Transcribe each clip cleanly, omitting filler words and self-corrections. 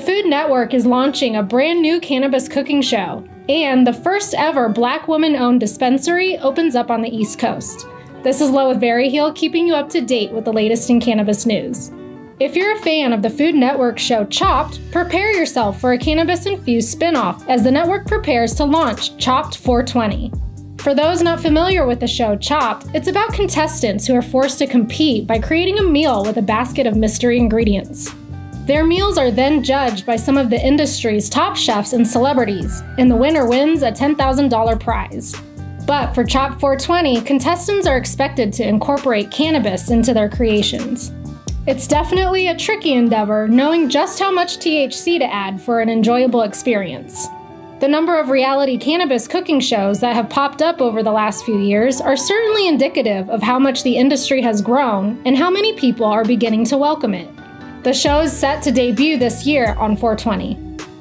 Food Network is launching a brand new cannabis cooking show, and the first ever Black woman-owned dispensary opens up on the East Coast. This is Lo with Veriheal, keeping you up to date with the latest in cannabis news. If you're a fan of the Food Network show Chopped, prepare yourself for a cannabis-infused spin-off as the network prepares to launch Chopped 420. For those not familiar with the show Chopped, it's about contestants who are forced to compete by creating a meal with a basket of mystery ingredients. Their meals are then judged by some of the industry's top chefs and celebrities, and the winner wins a $10,000 prize. But for Chopped 420, contestants are expected to incorporate cannabis into their creations. It's definitely a tricky endeavor, knowing just how much THC to add for an enjoyable experience. The number of reality cannabis cooking shows that have popped up over the last few years are certainly indicative of how much the industry has grown and how many people are beginning to welcome it. The show is set to debut this year on 420.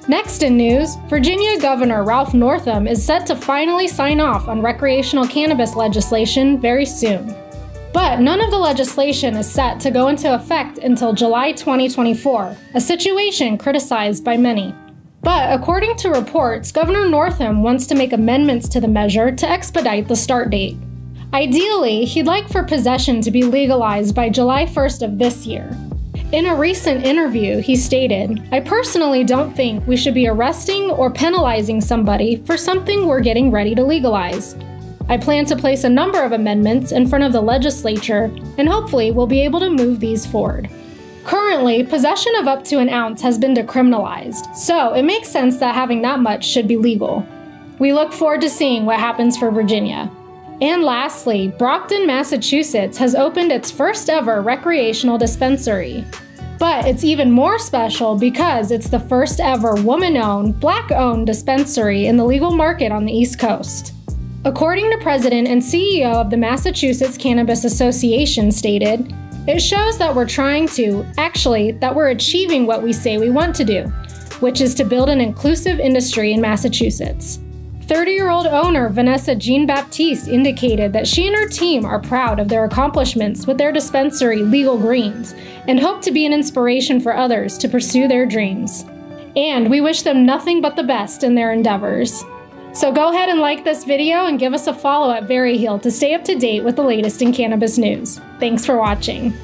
Next in news, Virginia Governor Ralph Northam is set to finally sign off on recreational cannabis legislation very soon. But none of the legislation is set to go into effect until July 2024, a situation criticized by many. But according to reports, Governor Northam wants to make amendments to the measure to expedite the start date. Ideally, he'd like for possession to be legalized by July 1st of this year. In a recent interview, he stated, "I personally don't think we should be arresting or penalizing somebody for something we're getting ready to legalize. I plan to place a number of amendments in front of the legislature, and hopefully we'll be able to move these forward." Currently, possession of up to an ounce has been decriminalized, so it makes sense that having that much should be legal. We look forward to seeing what happens for Virginia. And lastly, Brockton, Massachusetts has opened its first ever recreational dispensary. But it's even more special because it's the first ever woman-owned, Black-owned dispensary in the legal market on the East Coast. According to President and CEO of the Massachusetts Cannabis Association stated, "It shows that we're that we're achieving what we say we want to do, which is to build an inclusive industry in Massachusetts." 30-year-old owner Vanessa Jean-Baptiste indicated that she and her team are proud of their accomplishments with their dispensary Legal Greens and hope to be an inspiration for others to pursue their dreams. And we wish them nothing but the best in their endeavors. So go ahead and like this video and give us a follow at Veriheal to stay up to date with the latest in cannabis news. Thanks for watching.